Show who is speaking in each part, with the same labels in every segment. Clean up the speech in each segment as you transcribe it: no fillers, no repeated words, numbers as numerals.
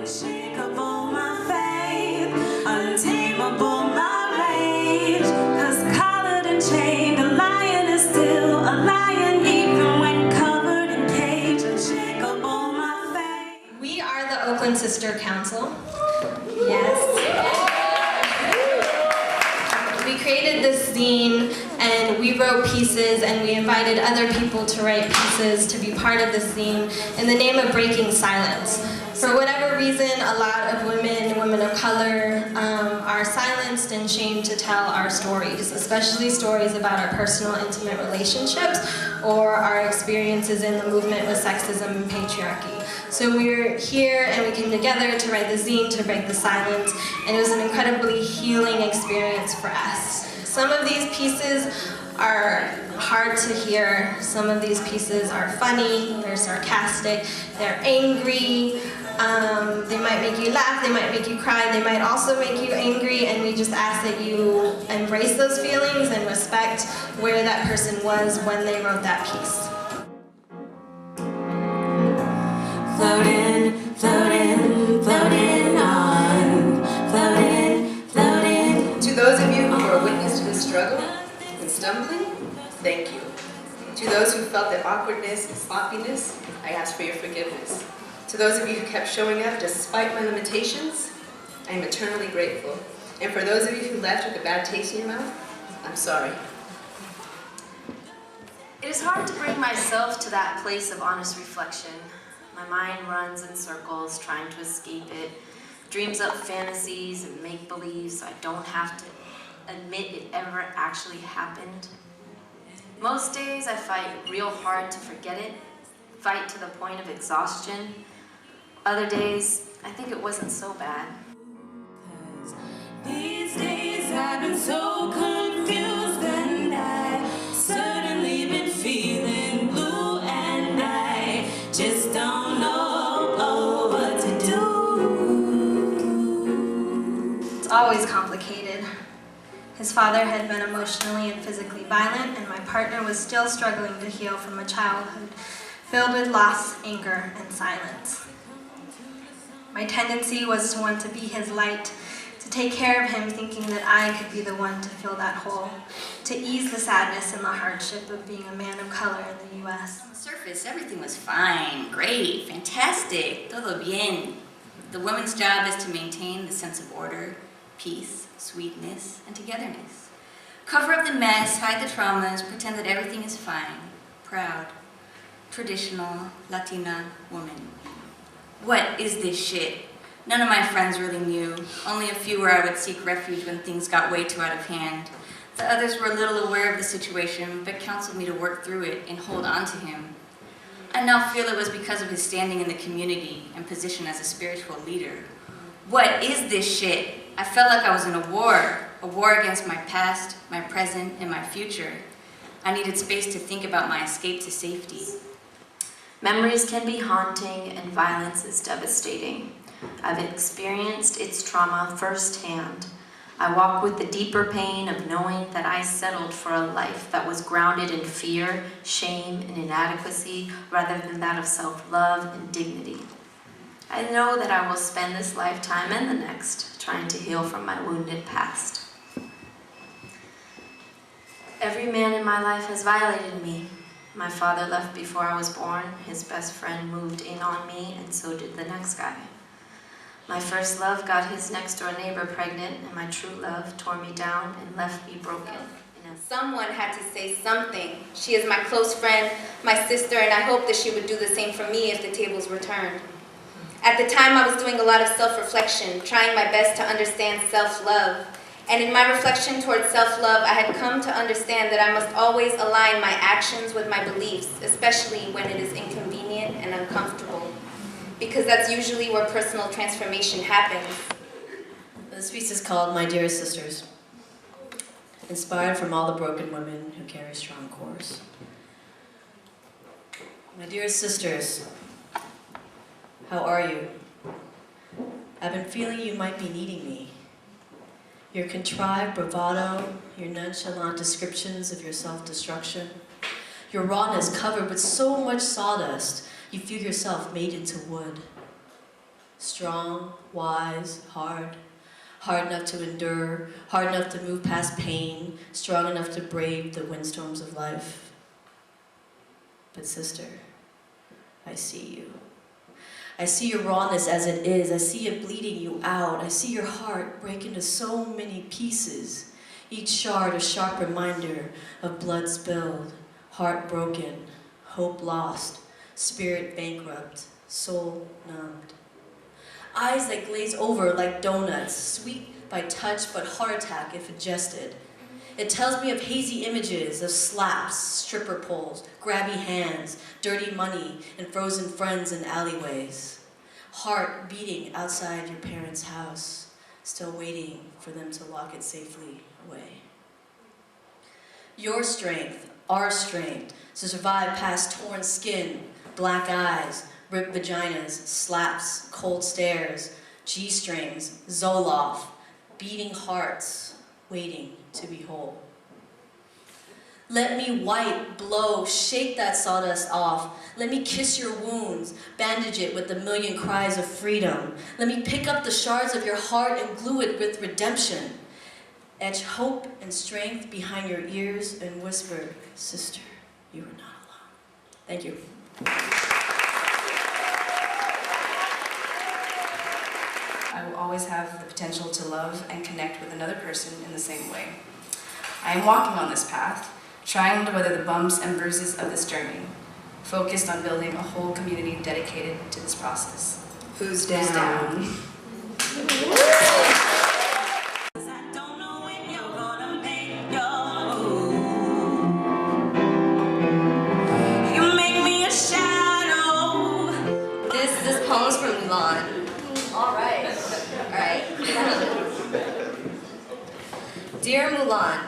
Speaker 1: Unshakable my faith, untamable my rage, 'cause collared and chained, a lion is still a lion even when covered in cage. Unshakable my faith.
Speaker 2: We are the Oakland Sister Council. Yes. We created this zine and we wrote pieces and we invited other people to write pieces to be part of this zine in the name of breaking silence. For whatever reason, a lot of women of color, are silenced and shamed to tell our stories, especially stories about our personal, intimate relationships or our experiences in the movement with sexism and patriarchy. So we're here and we came together to write the zine to break the silence, and it was an incredibly healing experience for us. Some of these pieces are hard to hear. Some of these pieces are funny, they're sarcastic, they're angry. They might make you laugh, they might make you cry, they might also make you angry, and we just ask that you embrace those feelings and respect where that person was when they wrote that piece.
Speaker 1: Floating, floating, floating on, floating, floating.
Speaker 3: To those of you who are witness to the struggle and stumbling, thank you. To those who felt the awkwardness and sloppiness, I ask for your forgiveness. To those of you who kept showing up despite my limitations, I am eternally grateful. And for those of you who left with a bad taste in your mouth, I'm sorry.
Speaker 4: It is hard to bring myself to that place of honest reflection. My mind runs in circles, trying to escape it, dreams up fantasies and make-believe so I don't have to admit it ever actually happened. Most days I fight real hard to forget it, fight to the point of exhaustion. Other days, I think it wasn't so bad.
Speaker 1: These days I've been so confused and I certainly been feeling blue and I just don't know what to do.
Speaker 2: It's always complicated. His father had been emotionally and physically violent, and my partner was still struggling to heal from a childhood filled with loss, anger, and silence. My tendency was to want to be his light, to take care of him, thinking that I could be the one to fill that hole, to ease the sadness and the hardship of being a man of color in the U.S.
Speaker 5: On the surface, everything was fine, great, fantastic, todo bien. The woman's job is to maintain the sense of order, peace, sweetness, and togetherness. Cover up the mess, hide the traumas, pretend that everything is fine, proud, traditional Latina woman. What is this shit? None of my friends really knew. Only a few where I would seek refuge when things got way too out of hand. The others were a little aware of the situation, but counseled me to work through it and hold on to him. I now feel it was because of his standing in the community and position as a spiritual leader. What is this shit? I felt like I was in a war against my past, my present, and my future. I needed space to think about my escape to safety.
Speaker 4: Memories can be haunting and violence is devastating. I've experienced its trauma firsthand. I walk with the deeper pain of knowing that I settled for a life that was grounded in fear, shame, and inadequacy rather than that of self-love and dignity. I know that I will spend this lifetime and the next trying to heal from my wounded past. Every man in my life has violated me. My father left before I was born, his best friend moved in on me, and so did the next guy. My first love got his next-door neighbor pregnant, and my true love tore me down and left me broken.
Speaker 3: Someone had to say something. She is my close friend, my sister, and I hope that she would do the same for me if the tables were turned. At the time, I was doing a lot of self-reflection, trying my best to understand self-love. And in my reflection towards self-love, I had come to understand that I must always align my actions with my beliefs, especially when it is inconvenient and uncomfortable, because that's usually where personal transformation happens.
Speaker 6: This piece is called My Dearest Sisters, inspired from all the broken women who carry strong cores. My dearest sisters, how are you? I've been feeling you might be needing me. Your contrived bravado, your nonchalant descriptions of your self-destruction, your rawness covered with so much sawdust, you feel yourself made into wood. Strong, wise, hard. Hard enough to endure, hard enough to move past pain, strong enough to brave the windstorms of life. But sister, I see you. I see your rawness as it is. I see it bleeding you out. I see your heart break into so many pieces. Each shard a sharp reminder of blood spilled, heart broken, hope lost, spirit bankrupt, soul numbed. Eyes that glaze over like donuts, sweet by touch but heart attack if ingested. It tells me of hazy images of slaps, stripper poles, grabby hands, dirty money, and frozen friends in alleyways. Heart beating outside your parents' house, still waiting for them to lock it safely away. Your strength, our strength, to survive past torn skin, black eyes, ripped vaginas, slaps, cold stares, G-strings, Zoloft, beating hearts, waiting to be whole. Let me wipe, blow, shake that sawdust off. Let me kiss your wounds, bandage it with a million cries of freedom. Let me pick up the shards of your heart and glue it with redemption. Etch hope and strength behind your ears and whisper, sister, you are not alone. Thank you.
Speaker 7: I will always have the potential to love and connect with another person in the same way. I am walking on this path, trying to weather the bumps and bruises of this journey, focused on building a whole community dedicated to this process. Who's down?
Speaker 2: This poem's from Mulan.
Speaker 3: All right.
Speaker 2: Dear Mulan,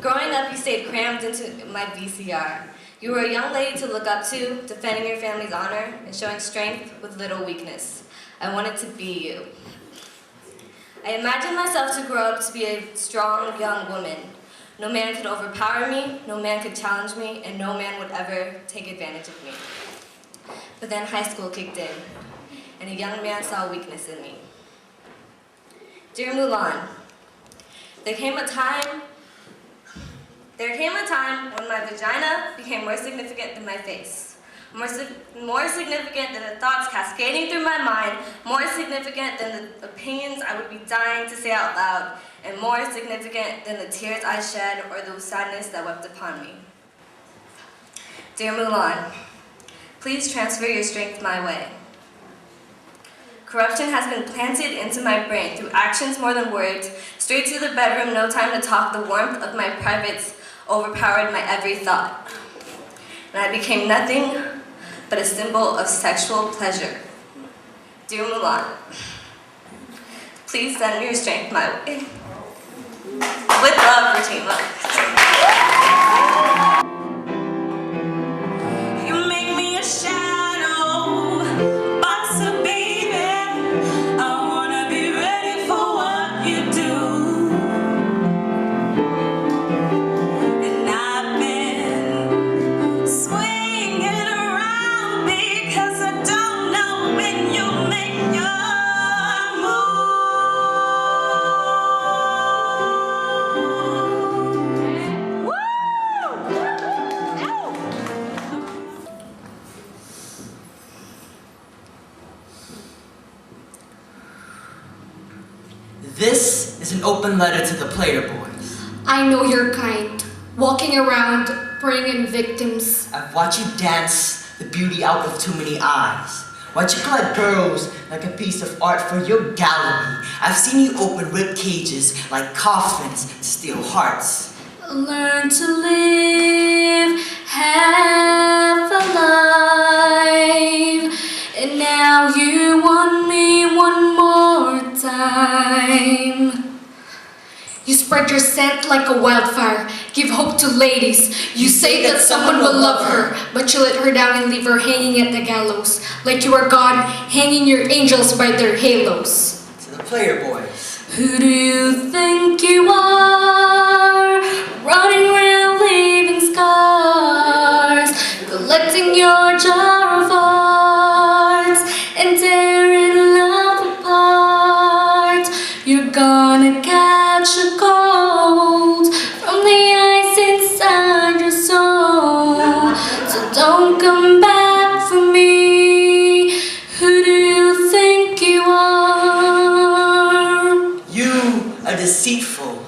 Speaker 2: growing up you stayed crammed into my VCR. You were a young lady to look up to, defending your family's honor and showing strength with little weakness. I wanted to be you. I imagined myself to grow up to be a strong young woman. No man could overpower me, no man could challenge me, and no man would ever take advantage of me. But then high school kicked in, and a young man saw weakness in me. Dear Mulan, there came a time when my vagina became more significant than my face. More significant than the thoughts cascading through my mind, more significant than the opinions I would be dying to say out loud, and more significant than the tears I shed or the sadness that wept upon me. Dear Mulan, please transfer your strength my way. Corruption has been planted into my brain through actions more than words. Straight to the bedroom, no time to talk. The warmth of my privates overpowered my every thought. And I became nothing but a symbol of sexual pleasure. Dear Mulan, please send your strength my way. With love, Fatima.
Speaker 1: You make me a shadow, but so baby, I wanna be ready for what you do. And I've been swinging around because I don't know when you make your move.
Speaker 8: This is an open letter to the player boys.
Speaker 9: I know your kind, walking around, bringing in victims.
Speaker 8: I've watched you dance the beauty out of too many eyes. Watch you collect girls like a piece of art for your gallery. I've seen you open rib cages like coffins to steal hearts.
Speaker 9: Learn to live half alive, and now you want me one more time. You spread your scent like a wildfire, give hope to ladies. You say that someone will love her, but you let her down and leave her hanging at the gallows, like you are God, hanging your angels by their halos.
Speaker 8: To the player boys.
Speaker 9: Who do you think you are, running around leaving scars, collecting your jar of hearts and tearing love gonna catch a cold from the ice inside your soul. So don't come back for me. Who do you think you are?
Speaker 8: You are deceitful.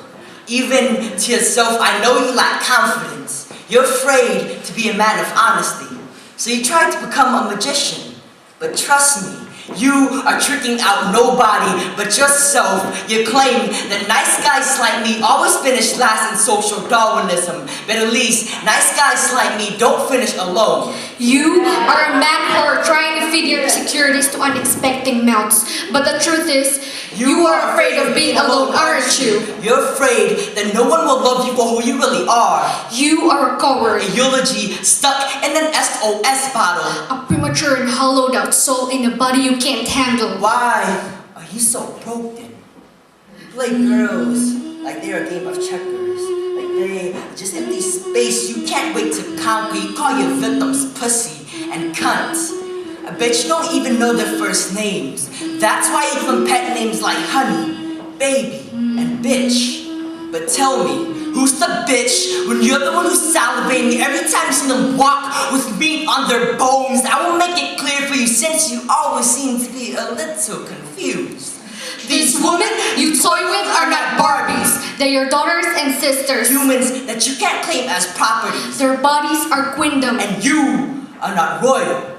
Speaker 8: Even to yourself, I know you lack confidence. You're afraid to be a man of honesty. So you try to become a magician. But trust me, you are tricking out nobody but yourself. You claim that nice guys like me always finish last in social Darwinism. But at least, nice guys like me don't finish alone.
Speaker 9: You are a man whore trying to feed your insecurities to unexpected mouths. But the truth is, you are afraid of being alone, aren't you?
Speaker 8: You're afraid that no one will love you for who you really are.
Speaker 9: You are a coward.
Speaker 8: A eulogy stuck in an SOS bottle.
Speaker 9: A premature and hollowed out soul in a body you can't handle.
Speaker 8: Why are you so broken? You play girls like they're a game of checkers. Like they just empty space you can't wait to conquer. You call your victims pussy and cunt. I bet you don't even know their first names. That's why you give them pet names like honey, baby, and bitch. But tell me, who's the bitch when you're the one who's salivating every time you see them walk with meat on their bones? I will make it clear for you since you always seem to be a little confused.
Speaker 9: These women you toy with are not Barbies. They're your daughters and sisters.
Speaker 8: Humans that you can't claim as properties.
Speaker 9: Their bodies are queendom.
Speaker 8: And you are not royal.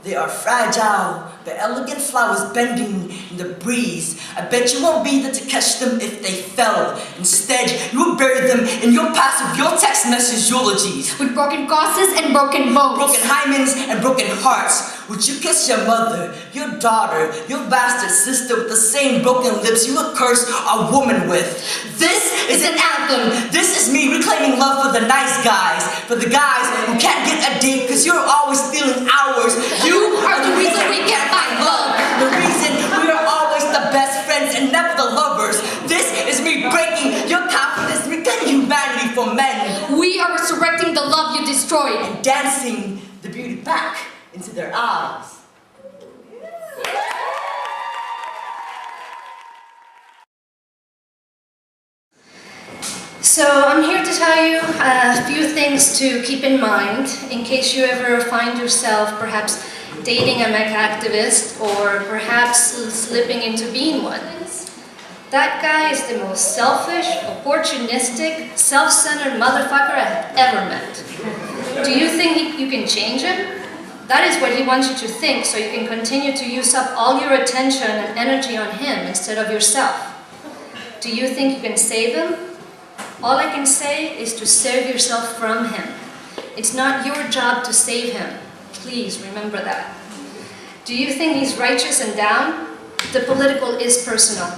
Speaker 8: They are fragile, but elegant flowers bending in the breeze. I bet you won't be there to catch them if they fell. Instead, you will bury them in your past with your text message eulogies.
Speaker 9: With broken crosses and broken bones.
Speaker 8: Broken hymens and broken hearts. Would you kiss your mother, your daughter, your bastard sister with the same broken lips you would curse a woman with? This is an anthem. This is me reclaiming love for the nice guys. For the guys who can't get a date because you're always stealing hours. You are the reason we can't find love. The reason we are always the best friends and never the lovers. This is me breaking your confidence, reclaiming humanity for men.
Speaker 9: We are resurrecting the love you destroyed.
Speaker 8: And dancing the beauty back into their eyes.
Speaker 10: So I'm here to tell you a few things to keep in mind in case you ever find yourself perhaps dating a mech activist or perhaps slipping into being one. That guy is the most selfish, opportunistic, self-centered motherfucker I've ever met. Do you think you can change him? That is what he wants you to think, so you can continue to use up all your attention and energy on him instead of yourself. Do you think you can save him? All I can say is to save yourself from him. It's not your job to save him. Please remember that. Do you think he's righteous and down? The political is personal.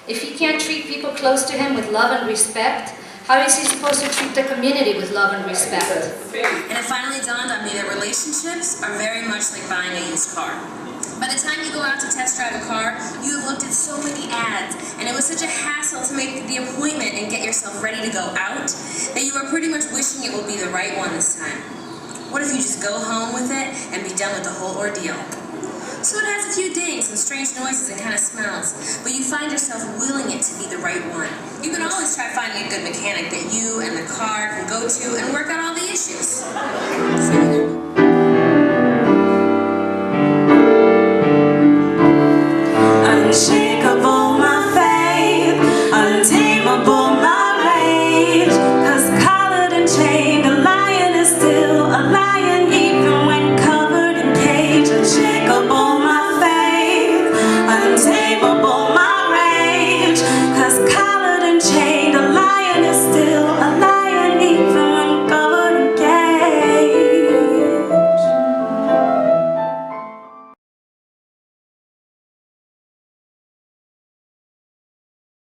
Speaker 10: If he can't treat people close to him with love and respect, how is he supposed to treat the community with love and respect?
Speaker 11: And it finally dawned on me that relationships are very much like buying a used car. By the time you go out to test drive a car, you have looked at so many ads, and it was such a hassle to make the appointment and get yourself ready to go out, that you are pretty much wishing it will be the right one this time. What if you just go home with it and be done with the whole ordeal? So it has a few dings and strange noises and kind of smells, but you find yourself willing it to be the right one. You can always try finding a good mechanic that you and the car can go to and work out all the issues.